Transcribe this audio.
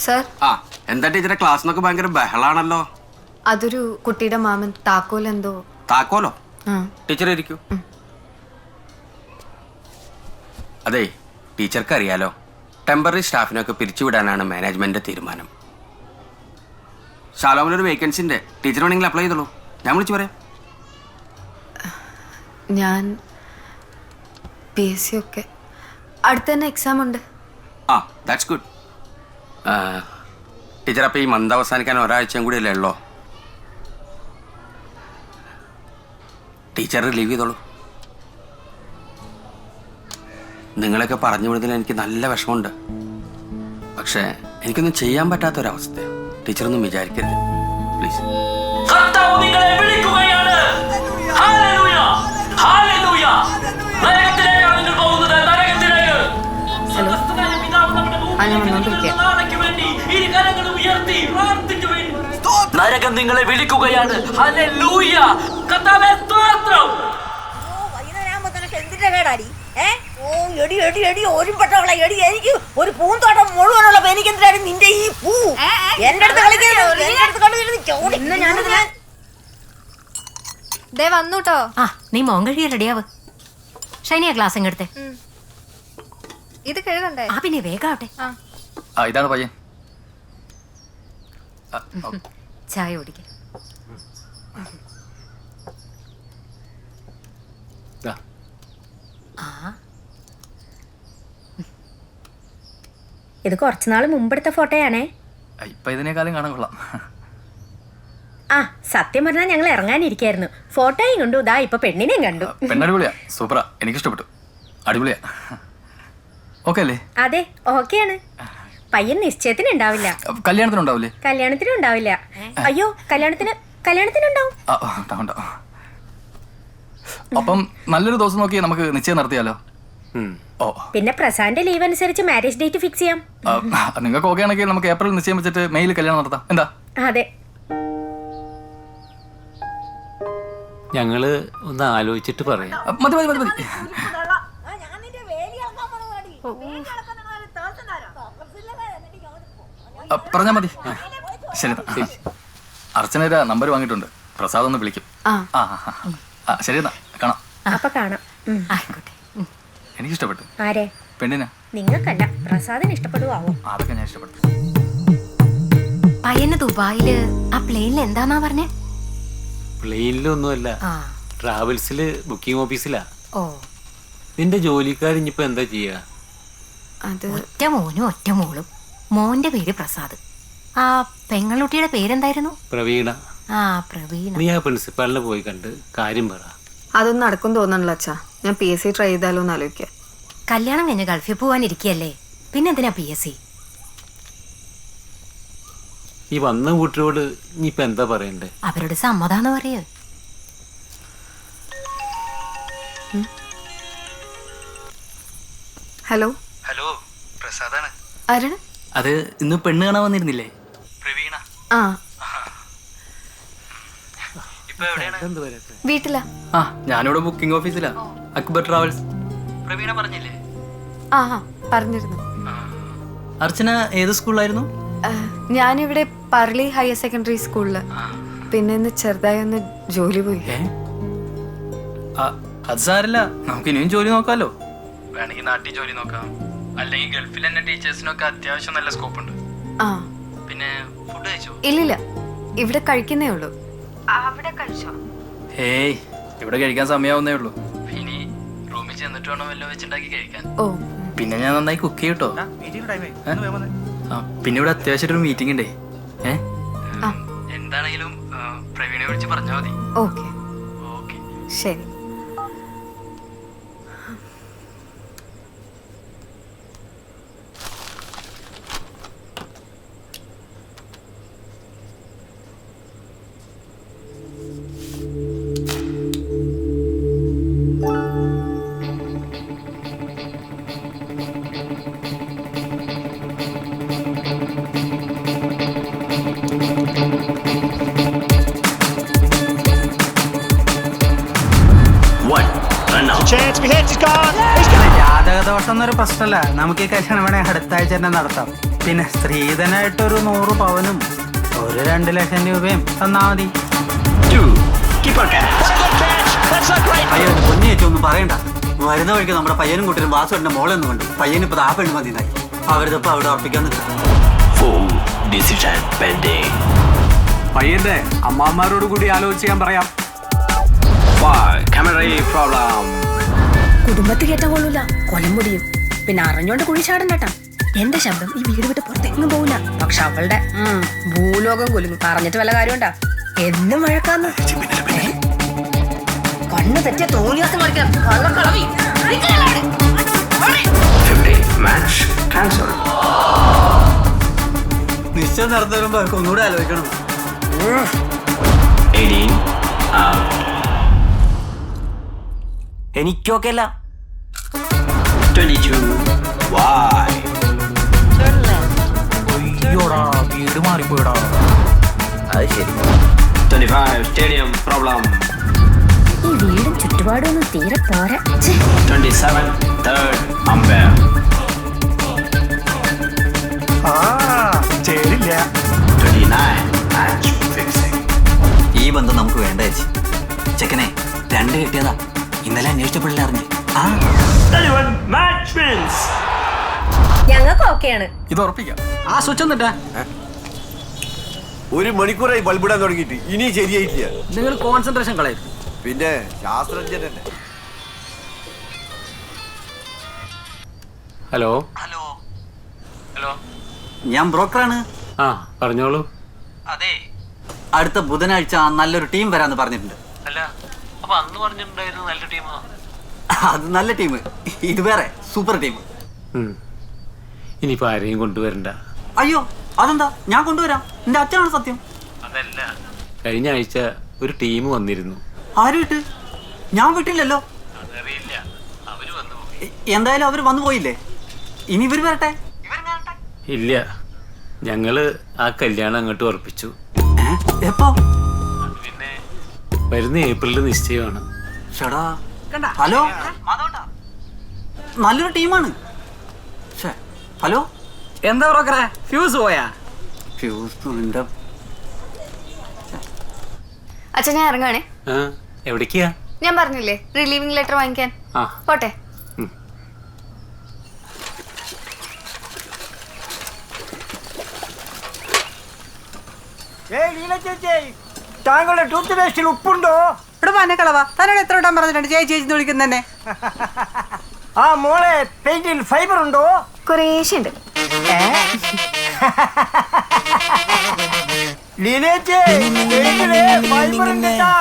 Sir എന്താ ടീച്ചറെ ക്ലാസ്സിനൊക്കെ ഭയങ്കര ബഹളാണല്ലോ. അതൊരു കുട്ടിയുടെ മാമൻ താക്കോലെന്തോ. താക്കോലോ? ടീച്ചർ ഇരിക്കൂ. അതെ, ടീച്ചർക്ക് അറിയാലോ, ടെമ്പററി സ്റ്റാഫിനൊക്കെ പിരിച്ചുവിടാനാണ് മാനേജ്മെന്റിന്റെ തീരുമാനം. ശാലോമിലൊരു വേക്കൻസി ഉണ്ട്, ടീച്ചർ വേണമെങ്കിൽ അപ്ലൈ ചെയ്തോളൂ. ഞാൻ വിളിച്ചു പറയാം. ഞാൻ PSC ഒക്കെ അടുത്ത തന്നെ എക്സാം ഉണ്ട്. That's good. ടീച്ചർ അപ്പോൾ ഈ മന്ത് അവസാനിക്കാൻ ഒരാഴ്ചയും കൂടി അല്ലേ ഉള്ളോ? ടീച്ചർ ലീവ് ചെയ്തോളൂ. നിങ്ങളൊക്കെ പറഞ്ഞു വിടുന്നതിൽ എനിക്ക് നല്ല വിഷമമുണ്ട്. പക്ഷേ എനിക്കൊന്നും ചെയ്യാൻ പറ്റാത്തൊരവസ്ഥ. ടീച്ചറൊന്നും വിചാരിക്കരുത് പ്ലീസ്. നരകം നിങ്ങളെ വിളിക്കുകയാണ്. ഹല്ലേലൂയ. കർത്താവേ സ്തോത്രം. എനിക്ക് ഒരു പൂന്തോട്ടം മുഴുവനുള്ള എനിക്കെന്തിനാണ് നിന്റെ ഈ പൂ എന്റെ അടുത്ത് വന്നൂട്ടോ. നീ മോൻ കഴിയ റെഡിയാവ്. ഷൈനിയ ക്ലാസ് എങ്ങെടുത്തെ ഇത് കഴുകണ്ടേ? പിന്നെ വേഗാവട്ടെ. ഇതാണ് പയ്യൻ. ചായ കുടിക്ക. ഇത് കുറച്ചുനാൾ മുമ്പെടുത്ത ഫോട്ടോയാണേ. ഇപ്പൊ ഇതിനേക്കാളും കാണാൻ കൊള്ളാം. സത്യം പറഞ്ഞാൽ ഞങ്ങൾ ഇറങ്ങാനിരിക്കായിരുന്നു. ഫോട്ടോയും കണ്ടു, ഇതാ ഇപ്പൊ പെണ്ണിനെയും കണ്ടു. പെണ്ണടിപൊളിയാ, സൂപ്പറാ, എനിക്ക് ഇഷ്ടപ്പെട്ടു. അടിപൊളിയാ. ഓക്കെ അല്ലേ? അതെ, ഓക്കെയാണ്. പയ്യൻ നിശ്ചയത്തിന് ഉണ്ടാവില്ല. കല്യാണത്തിനുണ്ടാവില്ലേ? കല്യാണത്തിനും ഉണ്ടാവില്ല. അയ്യോ, കല്യാണത്തിനുണ്ടാവും. അപ്പം നല്ലൊരു ദിവസം നോക്കി നമുക്ക് നിശ്ചയം നടത്തിയാലോ? പിന്നെ പ്രസാന്റെ ലീവ് അനുസരിച്ച് മാരേജ് ഡേറ്റ് ഫിക്സ് ചെയ്യാം. നിങ്ങൾക്ക് ഓക്കെ ആണെങ്കിൽ നമുക്ക് ഏപ്രിൽ നിശ്ചയം വെച്ചിട്ട് മെയ്യിൽ കല്യാണം നടത്താം. എന്താ? അതെ, ഞങ്ങള് ഒന്ന് ആലോചിച്ചിട്ട് പറയാം. മതി മതി മതി മതി. പറഞ്ഞാ മതി. ശരി, അർച്ചനയുടെ നമ്പർ വാങ്ങിയിട്ടുണ്ട്. പ്രസാദ് ഒന്ന് വിളിക്കും. ശരി, എന്നാ കാണാം. അപ്പൊ കാണാം. എനിക്ക് ഇഷ്ടപ്പെട്ടു. ആരെ? പെണ്ണിനാ. നിങ്ങൾക്കല്ല, പ്രസാദിന് ഇഷ്ടപ്പെടുവാവോ? അതൊക്കെ ഞാൻ ഇഷ്ടപ്പെട്ടു. പയ്യന് ദുബായില് ആ പ്ലെയിനിൽ എന്താന്നാ പറഞ്ഞേ? പ്ലെയിനിലൊന്നുമല്ല, ട്രാവൽസില് ബുക്കിംഗ് ഓഫീസിലാ. ഓ, നിന്റെ ജോലിക്കാരിഞ്ഞിപ്പോ എന്താ ചെയ്യാ? ഒറ്റ മോനും ഒറ്റ മോളും. മോന്റെ പേര് പ്രസാദ്. ആ പെങ്ങളുട്ടിയുടെ പേരെന്തായിരുന്നു? പ്രവീണ. പ്രവീണ. നീ ആ പ്രിൻസിപ്പാളിനെ പോയി കണ്ട് കാര്യം പറ. അതൊന്നും നടക്കും തോന്നണല്ലോ അച്ഛാ. ഞാൻ PSC ട്രൈ ചെയ്താലോ എന്ന് ആലോചിക്കാം. കല്യാണം കഴിഞ്ഞ് ഗൾഫിൽ പോവാനിരിക്കല്ലേ, പിന്നെന്തിനാ PSC? ഈ വന്ന കൂട്ടരോട് ഇനിയിപ്പോ എന്താ പറയണ്ടേ? അവരോട് സമ്മതാന്ന് പറയ. ഹലോ ഹലോ, പ്രസാദാണ്. ആരാണ്? അത് ഇന്ന് പെണ്ണ് കാണാൻ വന്നിരുന്നില്ലേ, പ്രവീണ? വീട്ടിലാ. ഞാനിവിടെ ബുക്കിംഗ് ഓഫീസിലാ, അക്ബർ ട്രാവൽസ്. പ്രവീണ പറഞ്ഞില്ലേ? പറഞ്ഞിരുന്നു. അർച്ചന ഏത് സ്കൂളിലായിരുന്നു? ഞാനിവിടെ പർളി ഹയർ സെക്കൻഡറി സ്കൂളില്. പിന്നെ ഇന്ന് ചെറുതായി ഒന്ന് ജോലി പോയി. അത് സാരല്ല, നമുക്ക് ഇനിയും ജോലി നോക്കാലോ. വേണമെങ്കിൽ നാട്ടിൽ ജോലി നോക്കാം, അല്ലെങ്കിൽ ഗൾഫിൽ തന്നെ ടീച്ചേഴ്സിനൊക്കെ അത്യാവശ്യം നല്ല സ്കോപ്പ് ഉണ്ട്. പിന്നെ ഫുഡ് കഴിച്ചോ? ഇല്ലില്ല, ഇവിടെ കഴിക്കുന്നേ ഉള്ളൂ. അവിടെ കഴിച്ചോ? ഹേയ്, ഇവിടെ കഴിക്കാൻ സമയാവുന്നേ ഉള്ളൂ. ഇനി റൂമിൽ ചെന്നിട്ട് വേണം വല്ലതും വെച്ചുണ്ടാക്കി കഴിക്കാൻ. പിന്നെ ഞാൻ നന്നായി കുക്ക് ചെയ്യട്ടോ. പിന്നെ ഇവിടെ അത്യാവശ്യമായിട്ടൊരു മീറ്റിംഗ് ഉണ്ടേ. എന്താണെങ്കിലും പ്രവീണയെ വിളിച്ച് പറഞ്ഞാൽ മതി. ഓക്കെ ശരി. ജാതകദോഷം എന്നൊരു പ്രശ്നമല്ല, നമുക്ക് ഈ കല്യാണം വേണേ അടുത്ത ആഴ്ച തന്നെ നടത്താം. പിന്നെ സ്ത്രീധനായിട്ടൊരു 100 പവനും ഒരു 2 ലക്ഷം രൂപയും തന്നാ മതി. അയ്യോ പൊന്നു ചേച്ചി ഒന്നും പറയണ്ട. വരുന്ന വഴിക്ക് നമ്മുടെ പയ്യനും കുട്ടിയും വാസുവിന്റെ മോളെന്ന് കണ്ടു. പയ്യന് ഇപ്പൊ ആ പെണ്ണ് മതിനായി. അവരിതപ്പോ അവിടെ ഉറപ്പിക്കാൻ നിൽക്കാം. പയ്യന്റെ അമ്മാമാരോട് കൂടി ആലോചിച്ച് ഞാൻ പറയാം. കുടുംബത്തിൽ കയറ്റാൻ കൊള്ളൂല, കൊലം മുടിയും. പിന്നെ അറിഞ്ഞോണ്ട് കുഴി ചാടണ്ടട്ടാ. എന്റെ ശബ്ദം ഈ വീട് വിട്ട് പുറത്തേക്കൊന്നും പോവില്ല. പക്ഷെ അവളുടെ ഭൂലോകം കൊല്ലുന്നു. പറഞ്ഞിട്ട് വല്ല കാര്യമുണ്ടാ? എന്നും വഴക്കാന്ന്. കണ്ണ് തെറ്റിയ തോന്നിയാസം കളിക്കാം. നിശ്ചയം നടന്നു വരുമ്പോ അവർക്ക് ഒന്നുകൂടെ ആലോചിക്കണം. എനിക്കൊക്കെ അല്ല. അയ്യോടാ വീട് മാറിപ്പോയിടാ. അത് ശരി. ഈ വീടും ചുറ്റുപാടും ഒന്നും തീരെ പോരാ. ഈ ബന്ധം നമുക്ക് വേണ്ട ചേച്ചി. ചെക്കനെ 2 കിട്ടിയതാ. ഇന്നലെ അന്വേഷിച്ചപ്പോഴല്ലേ അറിഞ്ഞു. ഞങ്ങൾക്ക് ഓക്കെയാണ്. ഇത് ഉറപ്പിക്കാം. ആ സ്വിച്ച് എന്നിട്ടാ 1 മണിക്കൂറായി ബൾബിടാൻ തുടങ്ങിയിട്ട് ഇനി ശരിയായിട്ടില്ല. നിങ്ങൾ കോൺസെൻട്രേഷൻ കളയും. പിന്നെ ശാസ്ത്രജ്ഞൻ തന്നെ. ഹലോ. ഹലോ ഹലോ, ഞാൻ ബ്രോക്കറാണ്. ആ പറഞ്ഞോളൂ. അതെ, അടുത്ത ബുധനാഴ്ച നല്ലൊരു ടീം വരാന്ന് പറഞ്ഞിട്ടുണ്ട്. അല്ല അപ്പൊ അന്ന് പറഞ്ഞിട്ടുണ്ടായിരുന്നു നല്ല ടീമാ. അത് നല്ല ടീം, ഇത് വേറെ സൂപ്പർ ടീം. ഇനിയിപ്പോൾ ആരെയും കൊണ്ടുവരണ്ട. അയ്യോ അതെന്താ? ഞാൻ കൊണ്ടുവരാം. എന്റെ അച്ഛനാണ് സത്യം. അതല്ല, കഴിഞ്ഞ ആഴ്ച ഒരു ടീം വന്നിരുന്നു. ആരും വിട്ട്? ഞാൻ വിട്ടില്ലല്ലോ. അതറിയില്ല, അവര് വന്നു പോയി. എന്തായാലും അവര് വന്നു പോയില്ലേ? ഇനി ഇവര് വരട്ടെ. ഇല്ല, ഞങ്ങള് ആ കല്യാണം അങ്ങോട്ട് ഉറപ്പിച്ചു. എപ്പോ? പിന്നെ വരുന്ന ഏപ്രിലിൽ നിശ്ചയമാണ്. ഷടാ. ഹലോ, നല്ലൊരു ടീമാണ്. ഹലോ, എന്താ ബ്രോക്കറെ ഫ്യൂസ് പോയാ? അച്ഛൻ ഞാൻ ഇറങ്ങാണേ. ആ എവിടേക്കാ? ഞാൻ പറഞ്ഞില്ലേ റിലീവിംഗ് ലെറ്റർ വാങ്ങിക്കാൻ. ആ പോട്ടെ. താങ്കളുടെ ടൂത്ത് പേസ്റ്റിൽ ഉപ്പുണ്ടോ? ഇവിടെ പനക്കളവാ തന്നോട് എത്ര വട്ടം പറഞ്ഞിട്ടുണ്ട് ചേച്ചി ചേച്ചി വിളിക്കുന്ന തന്നെ. ആ മോളെ പെയിന്റിൽ ഫൈബർ ഉണ്ടോ? കുറേശ്ശുണ്ട്. ലീലേച്ചേ, പെയിന്റില് ഫൈബർ ഉണ്ട് ട്ടാ.